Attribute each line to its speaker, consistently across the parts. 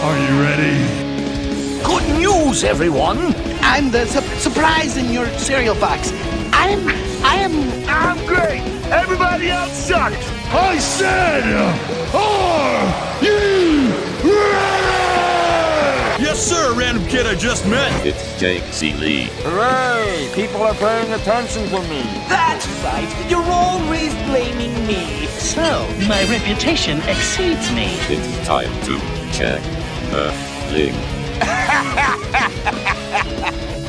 Speaker 1: Are you ready?
Speaker 2: Good news, everyone!
Speaker 3: I'm the surprise in your cereal box. I'm
Speaker 4: great! Everybody else sucks!
Speaker 1: I said, are you ready?
Speaker 5: Yes, sir, random kid I just met.
Speaker 6: It's Ciely.
Speaker 4: Hooray! People are paying attention to me.
Speaker 2: That's right, you're always blaming me.
Speaker 7: So, my reputation exceeds me.
Speaker 6: It's time to check the link.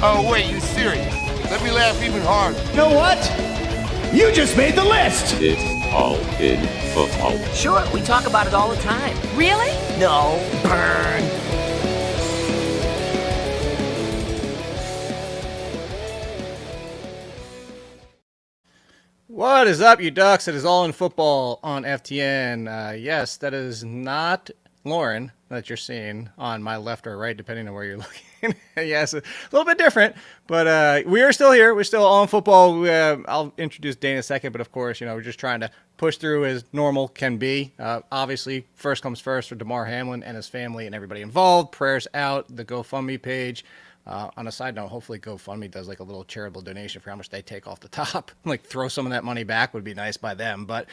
Speaker 4: Oh, wait, you serious? Let me laugh even harder.
Speaker 8: You know what? You just made the list!
Speaker 6: It's all in football.
Speaker 2: Sure, we talk about it all the time.
Speaker 7: Really?
Speaker 2: No, burn.
Speaker 9: What is up, you ducks? It is All in Football on FTN. Yes, that is not Lauren that you're seeing on my left or right, depending on where you're looking. Yes, a little bit different, but we are still here. We're still All in Football. I'll introduce Dane in a second, but of course, we're just trying to push through as normal can be. Obviously, first comes first for Damar Hamlin and his family and everybody involved. Prayers out, the GoFundMe page. On a side note, hopefully GoFundMe does like a little charitable donation for how much they take off the top. Like throw some of that money back would be nice by them. But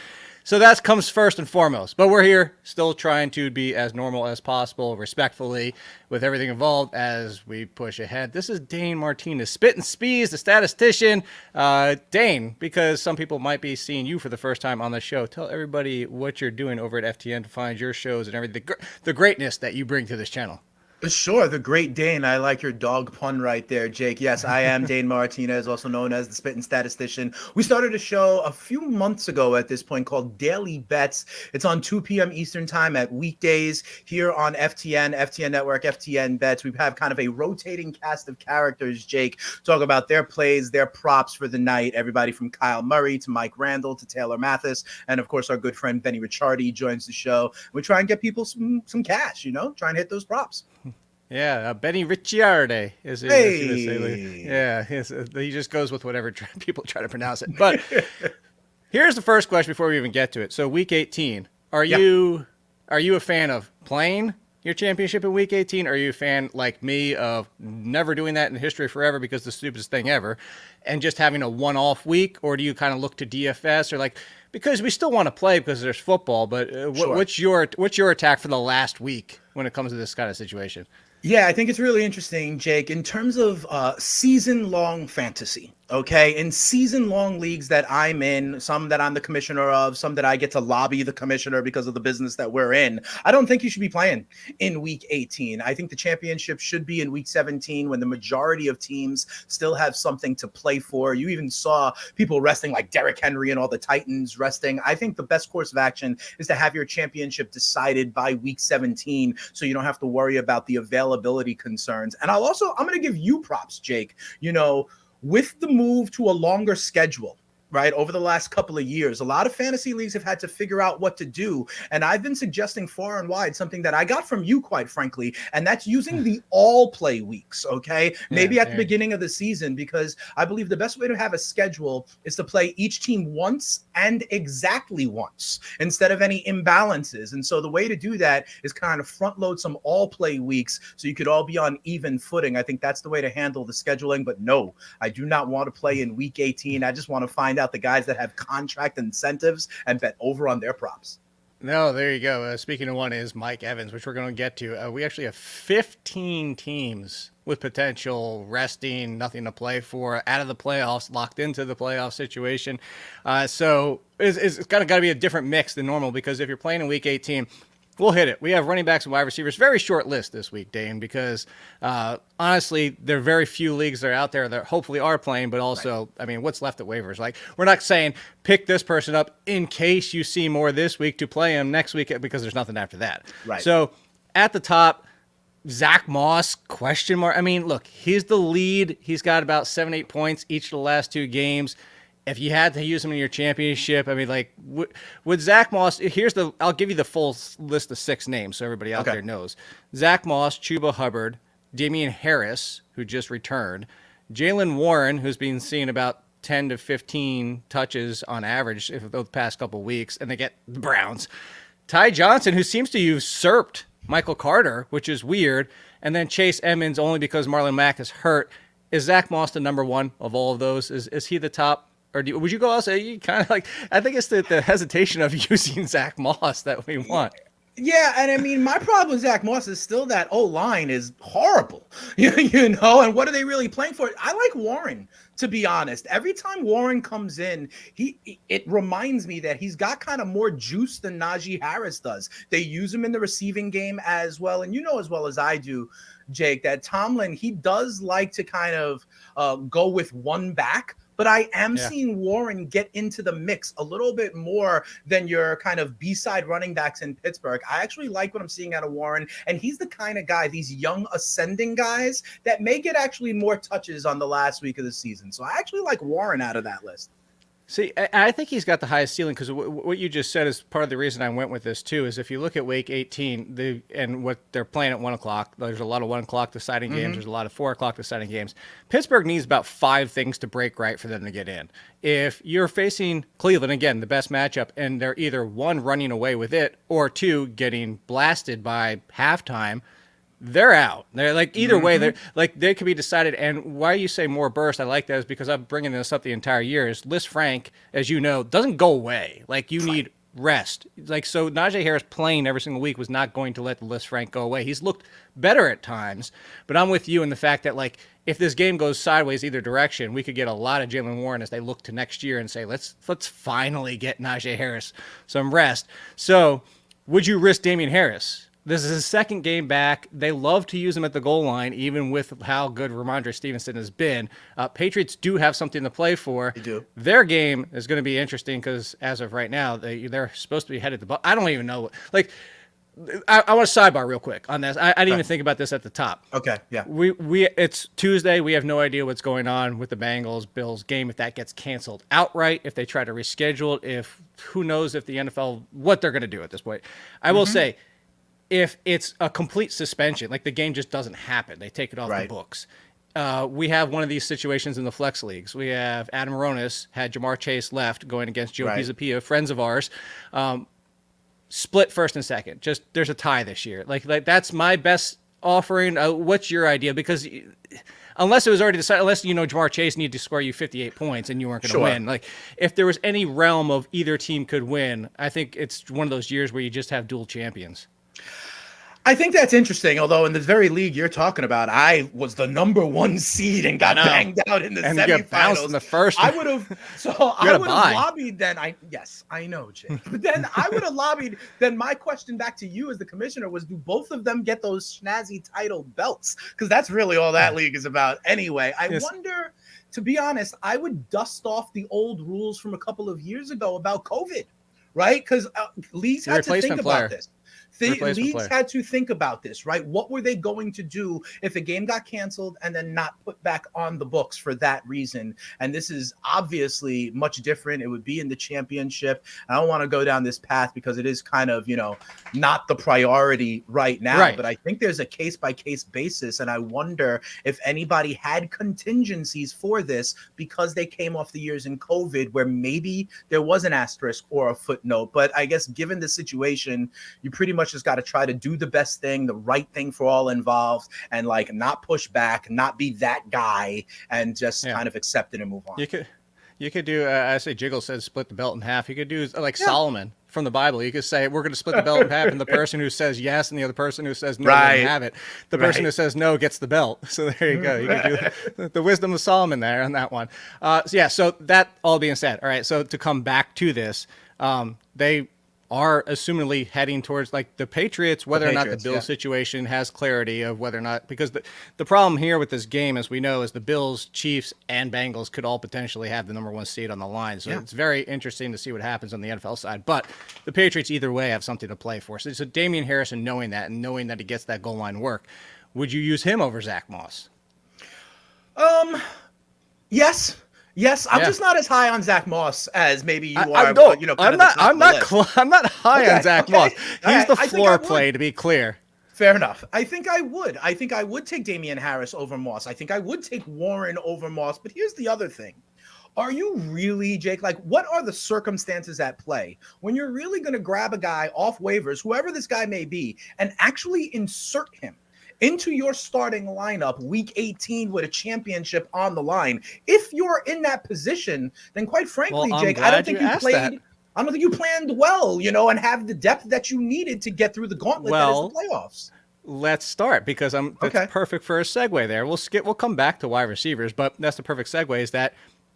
Speaker 9: so that comes first and foremost. But we're here still trying to be as normal as possible, respectfully, with everything involved as we push ahead. This is Dane Martinez, Spit and Spees, the statistician. Dane, because some people might be seeing you for the first time on the show, tell everybody what you're doing over at FTN to find your shows and everything, the greatness that you bring to this channel.
Speaker 8: Sure, the Great Dane. I like your dog pun right there, Jake. Yes, I am Dane Martinez, also known as the Spittin' Statistician. We started a show a few months ago at this point called Daily Bets. It's on 2 p.m. Eastern time at weekdays here on FTN, FTN Network, FTN Bets. We have kind of a rotating cast of characters, Jake, talk about their plays, their props for the night. Everybody from Kyle Murray to Mike Randall to Taylor Mathis. And of course, our good friend Benny Ricciardi joins the show. We try and get people some cash, try and hit those props.
Speaker 9: Yeah, Benny Ricciardi is
Speaker 8: Hey.
Speaker 9: Yeah, he just goes with whatever people try to pronounce it. But here's the first question before we even get to it. So week 18, are you a fan of playing your championship in week 18? Or are you a fan like me of never doing that in history forever because it's the stupidest thing ever and just having a one-off week? Or do you kind of look to DFS or because we still want to play because there's football, but
Speaker 8: Sure.
Speaker 9: what's your attack for the last week when it comes to this kind of situation?
Speaker 8: Yeah, I think it's really interesting, Jake, in terms of season-long fantasy, okay? In season-long leagues that I'm in, some that I'm the commissioner of, some that I get to lobby the commissioner because of the business that we're in, I don't think you should be playing in week 18. I think the championship should be in week 17 when the majority of teams still have something to play for. You even saw people resting like Derrick Henry and all the Titans resting. I think the best course of action is to have your championship decided by week 17 so you don't have to worry about the availability concerns. And I'm going to give you props, Jake, with the move to a longer schedule, right, over the last couple of years, a lot of fantasy leagues have had to figure out what to do. And I've been suggesting far and wide something that I got from you, quite frankly, and that's using the all play weeks, okay? Maybe at the beginning of the season, because I believe the best way to have a schedule is to play each team once and exactly once instead of any imbalances. And so the way to do that is kind of front load some all play weeks so you could all be on even footing. I think that's the way to handle the scheduling. But no, I do not want to play in week 18. I just want to find out the guys that have contract incentives and bet over on their props.
Speaker 9: No, there you go. Speaking of one is Mike Evans, which we're going to get to. We actually have 15 teams with potential resting, nothing to play for, out of the playoffs, locked into the playoff situation. So it's got to be a different mix than normal because if you're playing in week 18, we'll hit it. We have running backs and wide receivers. Very short list this week, Dane, because honestly, there are very few leagues that are out there that hopefully are playing, but also, I mean, what's left at waivers? Like, we're not saying pick this person up in case you see more this week to play him next week because there's nothing after that.
Speaker 8: Right.
Speaker 9: So at the top, Zach Moss, question mark. I mean, look, he's the lead. He's got about 7-8 points each of the last 2 games. If you had to use him in your championship, I mean, like, would Zach Moss, I'll give you the full list of 6 names so everybody out there knows. Zach Moss, Chuba Hubbard, Damien Harris, who just returned, Jaylen Warren, who's been seeing about 10 to 15 touches on average over the past couple of weeks, and they get the Browns. Ty Johnson, who seems to usurped Michael Carter, which is weird, and then Chase Edmonds only because Marlon Mack is hurt. Is Zach Moss the number one of all of those? Is he the top? Or would you go also? You kind of like, I think it's the hesitation of using Zach Moss that we want.
Speaker 8: Yeah, and I mean, my problem with Zach Moss is still that O-line is horrible, you know, and what are they really playing for? I like Warren, to be honest. Every time Warren comes in, it reminds me that he's got kind of more juice than Najee Harris does. They use him in the receiving game as well, and you know as well as I do, Jake, that Tomlin, he does like to kind of go with one back. But I am seeing Warren get into the mix a little bit more than your kind of B-side running backs in Pittsburgh. I actually like what I'm seeing out of Warren, and he's the kind of guy, these young ascending guys, that may get actually more touches on the last week of the season. So I actually like Warren out of that list.
Speaker 9: See, I think he's got the highest ceiling because what you just said is part of the reason I went with this too. Is if you look at Week 18, and what they're playing at 1 o'clock, there's a lot of 1 o'clock deciding games. There's a lot of 4 o'clock deciding games. Pittsburgh needs about 5 things to break right for them to get in. If you're facing Cleveland, again, the best matchup, and they're either 1, running away with it, or 2, getting blasted by halftime, they're out. They're like, either way, they're like, they could be decided. And why you say more burst, I like that, is because I'm bringing this up the entire year. Is Liz Frank, as you know, doesn't go away. Like, you need rest. Like, so Najee Harris playing every single week was not going to let the Liz Frank go away. He's looked better at times, but I'm with you in the fact that, like, if this game goes sideways either direction, we could get a lot of Jaylen Warren as they look to next year and say, let's finally get Najee Harris some rest. So would you risk Damien Harris? This is his second game back. They love to use him at the goal line, even with how good Ramondre Stevenson has been. Patriots do have something to play for.
Speaker 8: They do.
Speaker 9: Their game is going to be interesting because, as of right now, they're supposed to be headed to. I don't even know. Like, I want to sidebar real quick on this. I didn't even think about this at the top.
Speaker 8: Okay, yeah.
Speaker 9: It's Tuesday. We have no idea what's going on with the Bengals-Bills game, if that gets canceled outright, if they try to reschedule it, who knows if the NFL, what they're going to do at this point. I will say, if it's a complete suspension, like the game just doesn't happen, they take it off the books. We have one of these situations in the flex leagues. We have Adam Aronis had Jamar Chase left going against Joe Pisapia, friends of ours. Split first and second. Just there's a tie this year. Like that's my best offering. What's your idea? Because unless it was already decided, unless you know Jamar Chase needed to score you 58 points and you weren't going to win. Like if there was any realm of either team could win, I think it's one of those years where you just have dual champions.
Speaker 8: I think that's interesting, although in the very league you're talking about, I was the number 1 seed and got banged out in the
Speaker 9: and
Speaker 8: semifinals.
Speaker 9: You got bounced in the first.
Speaker 8: I would have lobbied then. Yes, I know, Jake. But then I would have lobbied. Then my question back to you as the commissioner was, do both of them get those snazzy title belts? Because that's really all that league is about anyway. I wonder, to be honest, I would dust off the old rules from a couple of years ago about COVID, right? Because leagues had to think about this. Leagues had to think about this, right? What were they going to do if a game got canceled and then not put back on the books for that reason? And this is obviously much different. It would be in the championship. I don't want to go down this path because it is kind of, not the priority right now. Right. But I think there's a case-by-case basis, and I wonder if anybody had contingencies for this because they came off the years in COVID where maybe there was an asterisk or a footnote. But I guess given the situation, you pretty much just got to try to do the best thing, the right thing for all involved, and not push back, not be that guy, and just kind of accept it and move on.
Speaker 9: You could do, I say Jiggle says split the belt in half. You could do Solomon from the Bible. You could say, we're going to split the belt in half, and the person who says yes and the other person who says no doesn't have it. The person who says no gets the belt. So there you go. You can do the wisdom of Solomon there on that one. So that all being said, all right, so to come back to this, they are assumingly heading towards the Patriots, whether or not the Bills situation has clarity of whether or not, because the problem here with this game, as we know, is the Bills, Chiefs, and Bengals could all potentially have the number 1 seed on the line. So it's very interesting to see what happens on the NFL side. But the Patriots either way have something to play for. So Damien Harris, and knowing that he gets that goal line work, would you use him over Zach Moss?
Speaker 8: Yes. Yes, I'm just not as high on Zach Moss as maybe you are.
Speaker 9: I'm not high on Zach Moss. He's the floor play, to be clear.
Speaker 8: Fair enough. I think I would take Damien Harris over Moss. I think I would take Warren over Moss. But here's the other thing. Are you really, Jake? Like, what are the circumstances at play when you're really going to grab a guy off waivers, whoever this guy may be, and actually insert him into your starting lineup week 18 with a championship on the line? If you're in that position, then quite frankly, Jake, I don't think you played. I don't think you planned well, and have the depth that you needed to get through the gauntlet that is the playoffs.
Speaker 9: Let's start, because that's perfect for a segue there. We'll come back to wide receivers, but that's the perfect segue, is that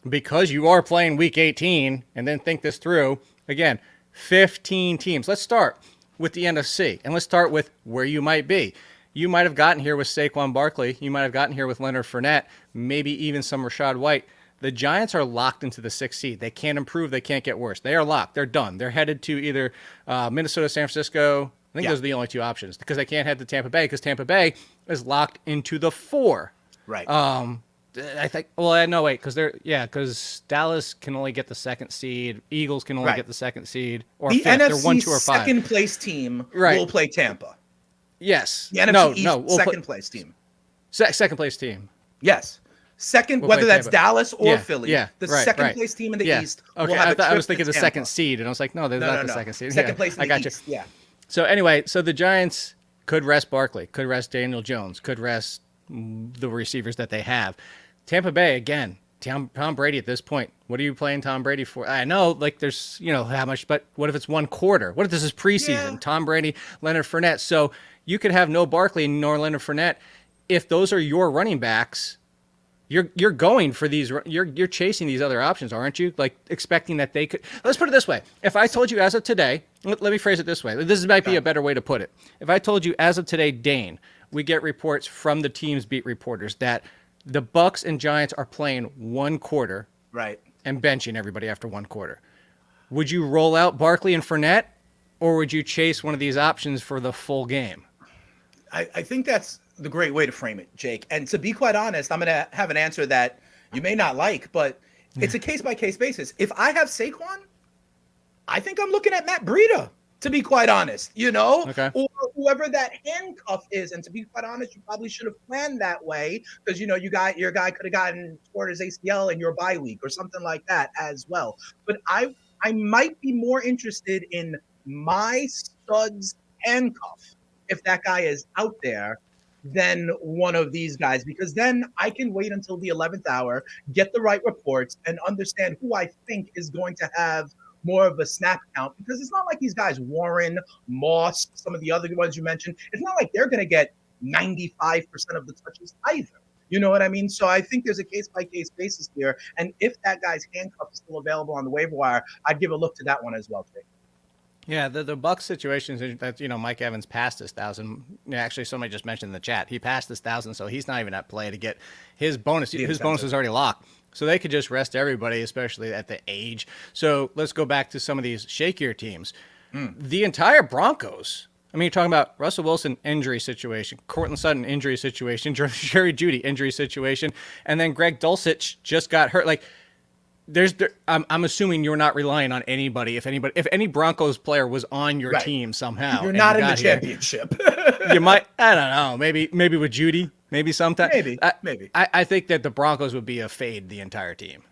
Speaker 9: because you are playing week 18 and then think this through, again, 15 teams. Let's start with the NFC, and let's start with where you might be. You might have gotten here with Saquon Barkley. You might have gotten here with Leonard Fournette, maybe even some Rachaad White. The Giants are locked into the 6th seed. They can't improve. They can't get worse. They are locked. They're done. They're headed to either Minnesota, San Francisco. I think those are the only two options, because they can't head to Tampa Bay, because Tampa Bay is locked into the 4.
Speaker 8: Right.
Speaker 9: I think. Well, no, wait, because Dallas can only get the 2nd seed. Eagles can only get the 2nd seed, or
Speaker 8: the
Speaker 9: 5th.
Speaker 8: NFC
Speaker 9: They're 1, 2, or 5.
Speaker 8: Second place team will play Tampa.
Speaker 9: Yes.
Speaker 8: The NFC East second place team.
Speaker 9: Second place team.
Speaker 8: Yes. Second, whether that's
Speaker 9: Tampa.
Speaker 8: Dallas or Philly.
Speaker 9: Yeah.
Speaker 8: The second place team in the East.
Speaker 9: Okay.
Speaker 8: Will have
Speaker 9: I was thinking the 2nd seed, and I was like, no, they're not the 2nd seed.
Speaker 8: Second place in the East.
Speaker 9: You. Yeah. So anyway, the Giants could rest Barkley, could rest Daniel Jones, could rest the receivers that they have. Tampa Bay, again, Tom Brady at this point. What are you playing Tom Brady for? I know, there's, how much, but what if it's one quarter? What if this is preseason? Yeah. Tom Brady, Leonard Fournette. So you could have no Barkley nor Leonard Fournette. If those are your running backs, you're going for these. You're chasing these other options, aren't you? Expecting that they could. Let's put it this way: if I told you as of today, let me phrase it this way. This might be a better way to put it. If I told you as of today, Dane, we get reports from the team's beat reporters that the Bucs and Giants are playing one quarter,
Speaker 8: right,
Speaker 9: and benching everybody after one quarter. Would you roll out Barkley and Fournette, or would you chase one of these options for the full game?
Speaker 8: I think that's the great way to frame it, Jake. And to be quite honest, I'm going to have an answer that you may not like, but it's a case-by-case basis. If I have Saquon, I think I'm looking at Matt Breida, to be quite honest,
Speaker 9: Okay.
Speaker 8: Or whoever that handcuff is. And to be quite honest, you probably should have planned that way, because, your guy could have gotten toward his ACL in your bye week or something like that as well. But I might be more interested in my stud's handcuff, if that guy is out there, than one of these guys, because then I can wait until the 11th hour, get the right reports, and understand who I think is going to have more of a snap count. Because it's not like these guys, Warren, Moss, some of the other ones you mentioned, it's not like they're going to get 95% of the touches either. You know what I mean? So I think there's a case-by-case basis here. And if that guy's handcuff is still available on the waiver wire, I'd give a look to that one as well, Jake.
Speaker 9: Yeah, the Bucs situation is that, Mike Evans passed his 1,000. Actually, somebody just mentioned in the chat, he passed his 1,000, so he's not even at play to get his bonus. His bonus is already locked. So they could just rest everybody, especially at the age. So let's go back to some of these shakier teams. The entire Broncos. I mean, you're talking about Russell Wilson injury situation, Courtland Sutton injury situation, Jerry Jeudy injury situation, and then Greg Dulcich just got hurt. I'm assuming you're not relying on anybody. If any Broncos player was on your team somehow,
Speaker 8: you're not in the championship.
Speaker 9: You might. I don't know. Maybe with Jeudy. Maybe sometime.
Speaker 8: Maybe.
Speaker 9: I think that the Broncos would be a fade the entire team.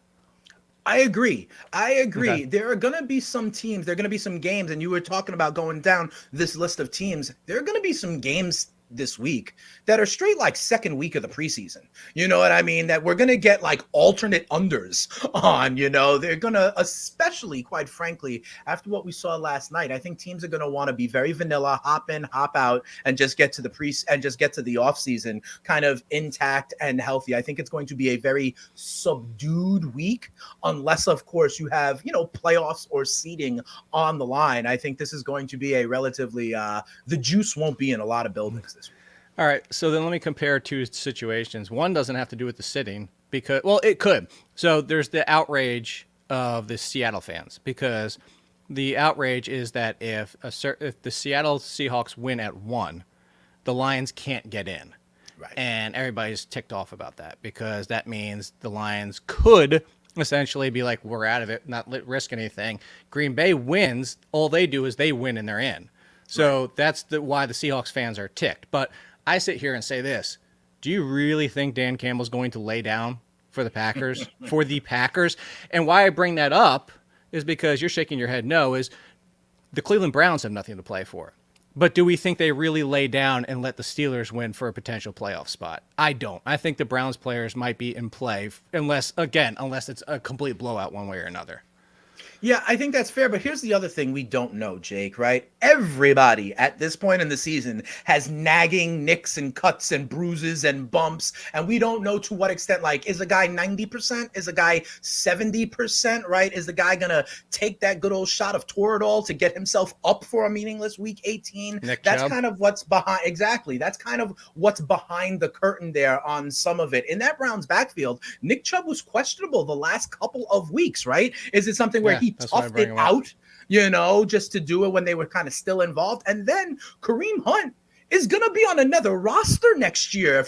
Speaker 8: I agree.
Speaker 9: Okay.
Speaker 8: There are going to be some teams. There are going to be some games, and you were talking about going down this list of teams. There are going to be some games this week that are straight second week of the preseason. You know what I mean? That we're going to get alternate unders on, they're going to, especially quite frankly, after what we saw last night, I think teams are going to want to be very vanilla, hop in, hop out, and just get to the off season kind of intact and healthy. I think it's going to be a very subdued week, unless of course you have, playoffs or seeding on the line. I think this is going to be a relatively, the juice won't be in a lot of buildings this week.
Speaker 9: All right, so then let me compare two situations. One doesn't have to do with the sitting, because, well, it could. So there's the outrage of the Seattle fans, because the outrage is that if the Seattle Seahawks win at 1, the Lions can't get in.
Speaker 8: Right.
Speaker 9: And everybody's ticked off about that, because that means the Lions could essentially be like, we're out of it, not risk anything. Green Bay wins, all they do is they win and they're in. So that's why the Seahawks fans are ticked. But I sit here and say this: do you really think Dan Campbell's going to lay down for the Packers, And why I bring that up is because you're shaking your head no, is the Cleveland Browns have nothing to play for. But do we think they really lay down and let the Steelers win for a potential playoff spot? I don't. I think the Browns players might be in play unless it's a complete blowout one way or another.
Speaker 8: Yeah, I think that's fair, but here's the other thing we don't know, Jake, right? Everybody at this point in the season has nagging nicks and cuts and bruises and bumps, and we don't know to what extent, like, is a guy 90%? Is a guy 70%, right? Is the guy going to take that good old shot of Toradol to get himself up for a meaningless Week 18? That's
Speaker 9: Chubb.
Speaker 8: kind of what's behind, exactly. That's kind of what's behind the curtain there on some of it. In that Browns backfield, Nick Chubb was questionable the last couple of weeks, right? Is it something where he toughed it out, just to do it when they were kind of still involved? And then Kareem Hunt is going to be on another roster next year,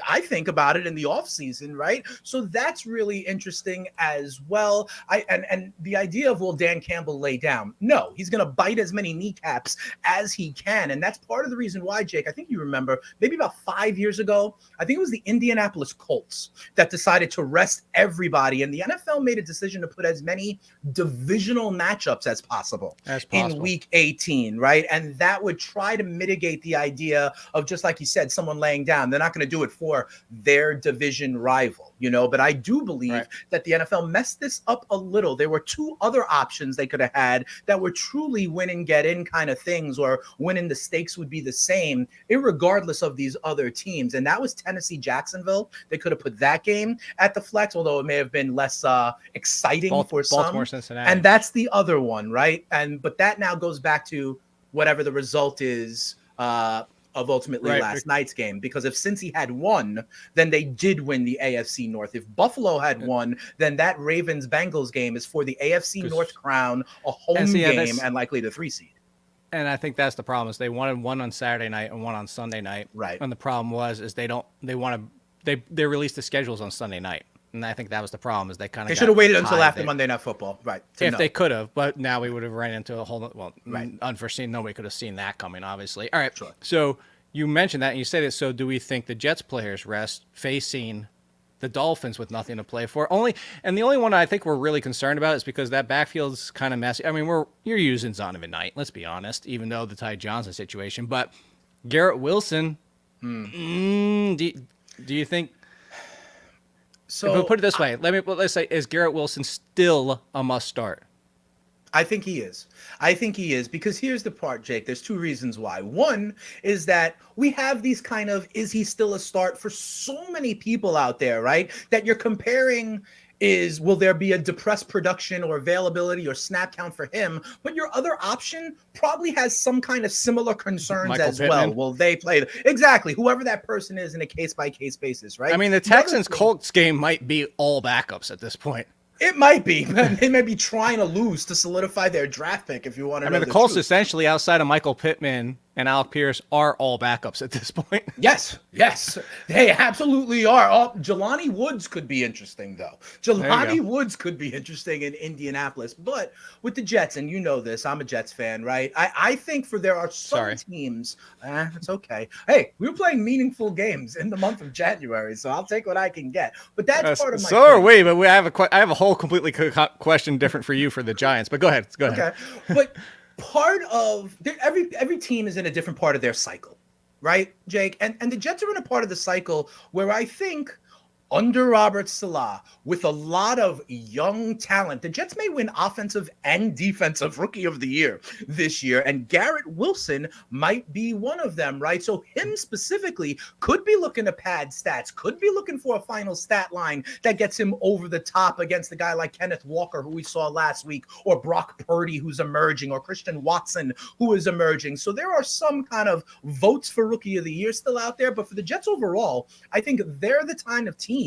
Speaker 8: I think about it in the offseason, right? So that's really interesting as well. And the idea of, will Dan Campbell lay down? No, he's going to bite as many kneecaps as he can. And that's part of the reason why, Jake, I think you remember, maybe about 5 years ago, I think it was the Indianapolis Colts that decided to rest everybody. And the NFL made a decision to put as many divisional matchups as possible in Week 18, right? And that would try to mitigate the idea of, just like you said, someone laying down. They're not going to do it for their division rival, but I do believe that the NFL messed this up a little. There were two other options they could have had that were truly win and get in kind of things, or winning the stakes would be the same irregardless of these other teams. And that was Tennessee Jacksonville. They could have put that game at the flex, although it may have been less exciting for some.
Speaker 9: Baltimore, Cincinnati.
Speaker 8: And that's the other one, right? But that now goes back to whatever the result is of ultimately last night's game, because if Cincy had won, then they did win the AFC North. If Buffalo had won, then that Ravens-Bengals game is for the AFC North crown, a home game, and likely the 3 seed.
Speaker 9: And I think that's the problem, is they wanted one on Saturday night and one on Sunday night.
Speaker 8: Right.
Speaker 9: And the problem is they released the schedules on Sunday night. And I think that was the problem, is they kind of
Speaker 8: should have waited until after Monday Night Football, right?
Speaker 9: If they could have, but now we would have ran into a whole unforeseen. Nobody could have seen that coming, obviously. All right,
Speaker 8: sure. So
Speaker 9: you mentioned that, and you say that. So do we think the Jets players rest facing the Dolphins with nothing to play for? And the only one I think we're really concerned about is because that backfield's kind of messy. I mean, you're using Zonovan Knight, let's be honest, even though the Ty Johnson situation, but Garrett Wilson. Do you think? So if we put it this way, let's say, is Garrett Wilson still a must start?
Speaker 8: I think he is. Because here's the part, Jake. There's two reasons why. One is that we have these kind of, is he still a start for so many people out there, right? That you're comparing will there be a depressed production or availability or snap count for him? But your other option probably has some kind of similar concerns
Speaker 9: Michael
Speaker 8: as
Speaker 9: Pittman.
Speaker 8: well. Will they play? Exactly. Whoever that person is in a case-by-case basis, right?
Speaker 9: I mean, the Texans-Colts game might be all backups at this point.
Speaker 8: It might be. They may be trying to lose to solidify their draft pick, if you want to know.
Speaker 9: I mean, the Colts essentially, outside of Michael Pittman and Alec Pierce, are all backups at this point.
Speaker 8: Yes, they absolutely are. Oh, Jelani Woods could be interesting, though. Jelani Woods could be interesting in Indianapolis. But with the Jets, and you know this, I'm a Jets fan, right? I think there are some teams. It's okay. Hey, we were playing meaningful games in the month of January, so I'll take what I can get. But that's part of my.
Speaker 9: So are we, but I have a whole completely question different for you for the Giants. But go ahead.
Speaker 8: Okay, but. Part of every team is in a different part of their cycle, right, Jake? And the Jets are in a part of the cycle where I think under Robert Saleh, with a lot of young talent, the Jets may win offensive and defensive rookie of the year this year, and Garrett Wilson might be one of them, right? So him specifically could be looking to pad stats, could be looking for a final stat line that gets him over the top against a guy like Kenneth Walker, who we saw last week, or Brock Purdy, who's emerging, or Christian Watson, who is emerging. So there are some kind of votes for rookie of the year still out there, but for the Jets overall, I think they're the kind of team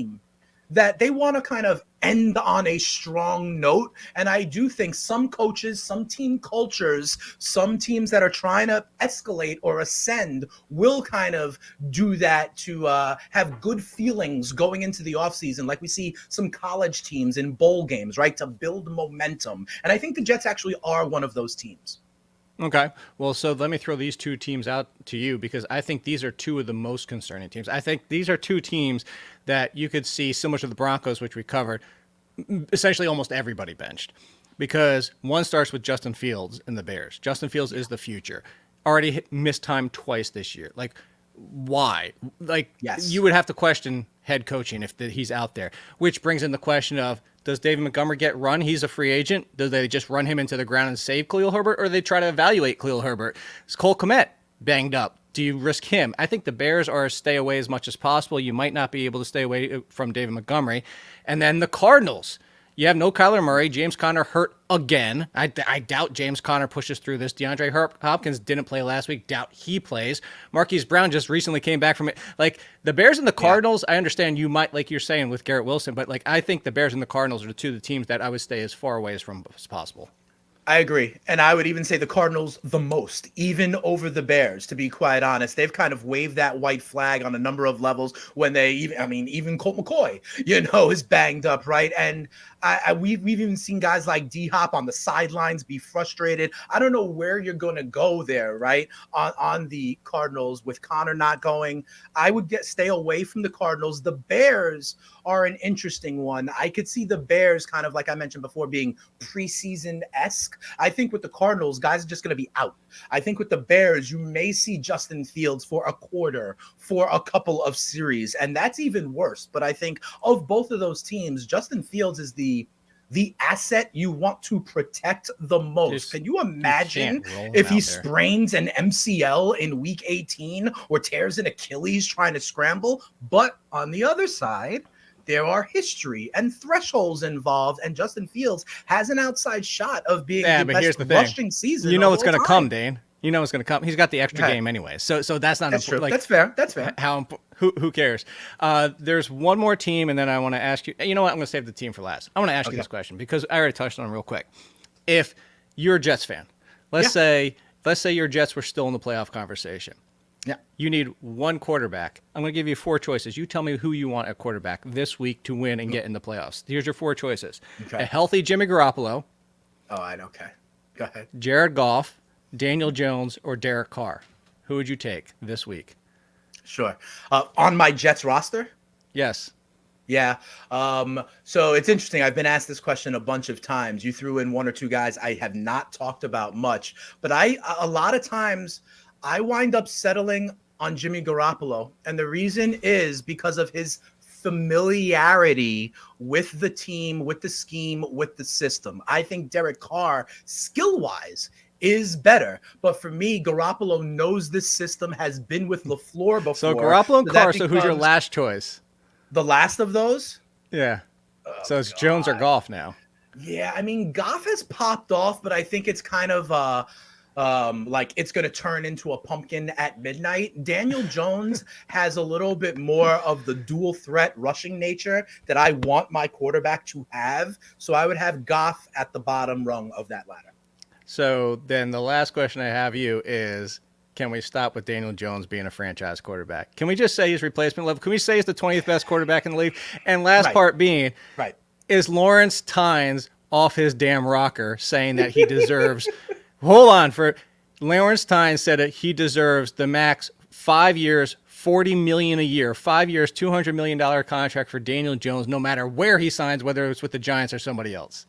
Speaker 8: that they want to kind of end on a strong note. And I do think some coaches, some team cultures, some teams that are trying to escalate or ascend will kind of do that to have good feelings going into the offseason, like we see some college teams in bowl games, right, to build momentum. And I think the Jets actually are one of those teams.
Speaker 9: Okay. Well, so let me throw these two teams out to you because I think these are two of the most concerning teams. I think these are two teams that you could see, similar to the Broncos, which we covered, essentially almost everybody benched. Because one starts with Justin Fields and the Bears. Justin Fields is the future. Already missed time twice this year. Like, why? Like,
Speaker 8: yes.
Speaker 9: You would have to question head coaching if he's out there, which brings in the question of, does David Montgomery get run? He's a free agent. Do they just run him into the ground and save Khalil Herbert, or do they try to evaluate Khalil Herbert? Is Cole Kmet banged up? Do you risk him? I think the Bears are stay away as much as possible. You might not be able to stay away from David Montgomery. And then the Cardinals. You have no Kyler Murray. James Conner hurt again. I doubt James Conner pushes through this. DeAndre Hopkins didn't play last week. Doubt he plays. Marquise Brown just recently came back from it. Like, the Bears and the Cardinals, I understand you might, like you're saying with Garrett Wilson, but like I think the Bears and the Cardinals are the two of the teams that I would stay as far away from as possible.
Speaker 8: I agree. And I would even say the Cardinals the most, even over the Bears, to be quite honest. They've kind of waved that white flag on a number of levels when they even Colt McCoy, is banged up, right? And we've even seen guys like D-Hop on the sidelines be frustrated. I don't know where you're going to go there, right? On the Cardinals with Connor not going. I would stay away from the Cardinals. The Bears are an interesting one. I could see the Bears kind of, like I mentioned before, being preseason-esque. I think with the Cardinals, guys are just going to be out. I think with the Bears, you may see Justin Fields for a quarter, for a couple of series, and that's even worse. But I think of both of those teams, Justin Fields is the asset you want to protect the most. Can you imagine if he sprains an MCL in week 18 or tears an Achilles trying to scramble? But on the other side, there are history and thresholds involved, and Justin Fields has an outside shot of being the best rushing season.
Speaker 9: You know what's going to come, Dane. You know what's going to come. He's got the extra game anyway, so that's not
Speaker 8: important.
Speaker 9: Like,
Speaker 8: that's fair. That's fair.
Speaker 9: Who cares? There's one more team, and then I want to ask you. You know what? I'm going to save the team for last. I want to ask you this question because I already touched on it real quick. If you're a Jets fan, let's say your Jets were still in the playoff conversation.
Speaker 8: Yeah.
Speaker 9: You need one quarterback. I'm going to give you 4 choices. You tell me who you want at quarterback this week to win and get in the playoffs. Here's your 4 choices.
Speaker 8: Okay.
Speaker 9: A healthy Jimmy Garoppolo.
Speaker 8: Okay. Go ahead.
Speaker 9: Jared Goff, Daniel Jones, or Derek Carr. Who would you take this week?
Speaker 8: Sure. On my Jets roster?
Speaker 9: Yes.
Speaker 8: Yeah. So it's interesting. I've been asked this question a bunch of times. You threw in 1 or 2 guys I have not talked about much, but a lot of times I wind up settling on Jimmy Garoppolo. And the reason is because of his familiarity with the team, with the scheme, with the system. I think Derek Carr, skill-wise, is better. But for me, Garoppolo knows this system, has been with LaFleur before.
Speaker 9: So Garoppolo and Carr, so who's your last choice?
Speaker 8: The last of those?
Speaker 9: Yeah. So it's Jones or Goff now.
Speaker 8: Yeah, I mean, Goff has popped off, but I think it's kind of like it's going to turn into a pumpkin at midnight. Daniel Jones has a little bit more of the dual threat rushing nature that I want my quarterback to have. So I would have Goff at the bottom rung of that ladder.
Speaker 9: So then the last question I have you is, can we stop with Daniel Jones being a franchise quarterback? Can we just say he's replacement level? Can we say he's the 20th best quarterback in the league? And last part being, is Lawrence Tynes off his damn rocker saying that he deserves hold on. Lawrence Tynes said that he deserves the max 5 years, $40 million a year, 5 years, $200 million contract for Daniel Jones, no matter where he signs, whether it's with the Giants or somebody else.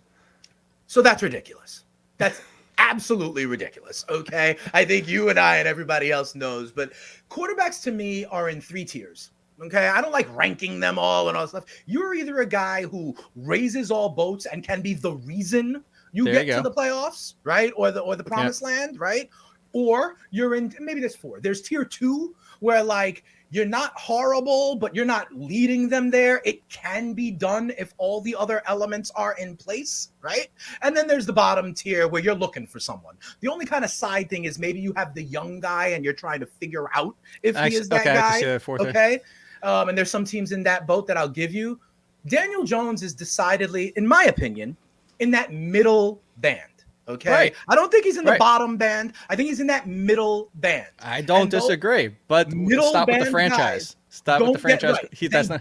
Speaker 8: So that's ridiculous. That's absolutely ridiculous. Okay. I think you and I and everybody else knows, but quarterbacks to me are in 3 tiers. Okay. I don't like ranking them all and all that stuff. You're either a guy who raises all boats and can be the reason you get to the playoffs, right? Or the promised land, right? Or you're in, maybe there's 4. There's tier 2 where like you're not horrible, but you're not leading them there. It can be done if all the other elements are in place, right? And then there's the bottom tier where you're looking for someone. The only kind of side thing is maybe you have the young guy and you're trying to figure out if he is that guy. Okay. And there's some teams in that boat that I'll give you. Daniel Jones is decidedly, in my opinion, in that middle band. Okay. Right. I don't think he's in the bottom band. I think he's in that middle band.
Speaker 9: I don't disagree, but stop with the franchise. Stop with the franchise.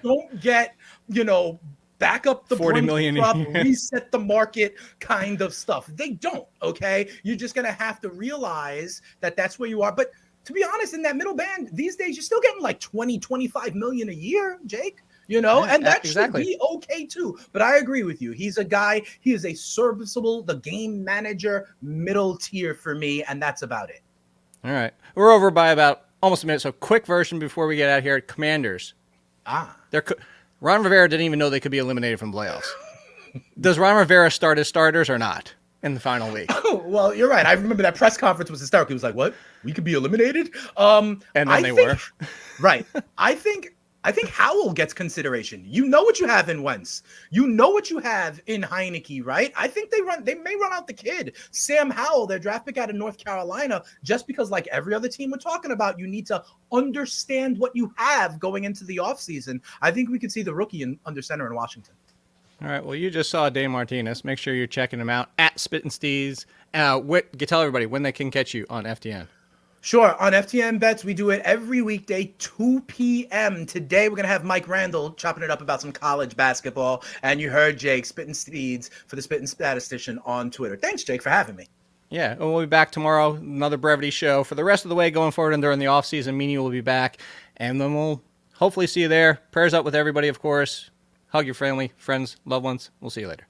Speaker 8: Don't get, back up the
Speaker 9: 40
Speaker 8: Brim
Speaker 9: million a
Speaker 8: crop,
Speaker 9: year.
Speaker 8: reset the market kind of stuff. They don't, okay? You're just going to have to realize that that's where you are. But to be honest, in that middle band, these days, you're still getting like 20, 25 million a year, Jake. You know, and that
Speaker 9: exactly.
Speaker 8: should be okay too. But I agree with you. He's a guy, he is a serviceable, the game manager, middle tier for me, and that's about it.
Speaker 9: All right. We're over by about almost a minute, so quick version before we get out here. Commanders. Ron Rivera didn't even know they could be eliminated from playoffs. Does Ron Rivera start as starters or not in the final week?
Speaker 8: Well, you're right. I remember that press conference was hysterical. He was like, "What? We could be eliminated?"
Speaker 9: And then they were.
Speaker 8: Right. I think Howell gets consideration. You know what you have in Wentz. You know what you have in Heineke, right? I think they may run out the kid. Sam Howell, their draft pick out of North Carolina, just because like every other team we're talking about, you need to understand what you have going into the offseason. I think we could see the rookie under center in Washington.
Speaker 9: All right. Well, you just saw Dane Martinez. Make sure you're checking him out at Spittin' Steez. Tell everybody when they can catch you on FTN.
Speaker 8: Sure. On FTN Bets, we do it every weekday, 2 p.m. Today, we're going to have Mike Randall chopping it up about some college basketball. And you heard Jake, Spittin' Steeds, for the Spittin' Statistician on Twitter. Thanks, Jake, for having me.
Speaker 9: Yeah, and we'll be back tomorrow, another brevity show. For the rest of the way going forward and during the offseason, Meanie will be back. And then we'll hopefully see you there. Prayers up with everybody, of course. Hug your family, friends, loved ones. We'll see you later.